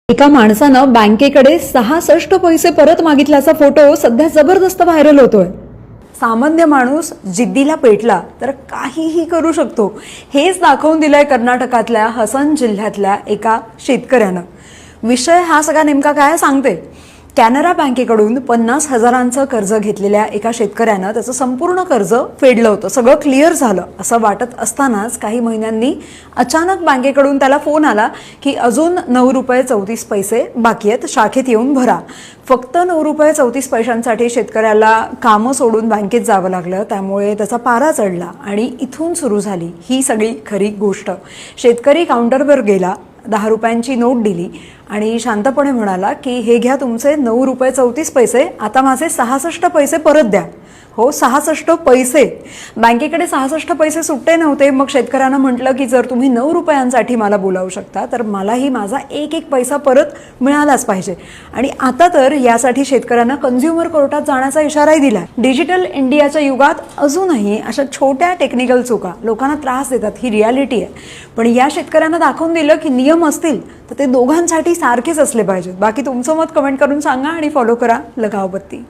एका माणसानं बँकेकडे 66 पैसे परत मागितल्याचा फोटो सध्या जबरदस्त व्हायरल होतोय। सामान्य माणूस जिद्दीला पेटला तर काहीही करू शकतो, हेच दाखवून दिलंय कर्नाटकातल्या हसन जिल्ह्यातल्या एका शेतकऱ्यानं। विषय हा सगळा नेमका काय सांगते। कॅनरा बँकेकडून 50,000चं कर्ज घेतलेल्या एका शेतकऱ्यानं त्याचं संपूर्ण कर्ज फेडलं होतं, सगळं क्लिअर झालं असं वाटत असतानाच काही महिन्यांनी अचानक बँकेकडून त्याला फोन आला की अजून ₹9.34 बाकी आहेत, शाखेत येऊन भरा। फक्त ₹9.34 शेतकऱ्याला कामं सोडून बँकेत जावं लागलं, त्यामुळे त्याचा पारा चढला आणि इथून सुरू झाली ही सगळी खरी गोष्ट। शेतकरी काउंटरवर गेला, 10 रुपयांची नोट दिली आणि शांतपणे म्हणाला की हे घ्या तुमचे ₹9.34, आता माझे 66 पैसे परत द्या। हो, 66 पैसे। बँकेकडे 66 पैसे सुट्टे नव्हते। मग शेतकऱ्यानं म्हटलं की जर तुम्ही 9 रुपयांसाठी मला बोलावू शकता तर मलाही माझा एक एक पैसा परत मिळालाच पाहिजे। आणि आता तर यासाठी शेतकऱ्यांना कन्झ्युमर कोर्टात जाण्याचा इशाराही दिला। डिजिटल इंडियाच्या युगात अजूनही अशा छोट्या टेक्निकल चुका लोकांना त्रास देतात, ही रियालिटी आहे। पण या शेतकऱ्यांना दाखवून दिलं की नियम असतील तर ते दोघांसाठी सारखेच असले पाहिजेत। बाकी तुमचं मत कमेंट करून सांगा आणि फॉलो करा लगाव बत्ती।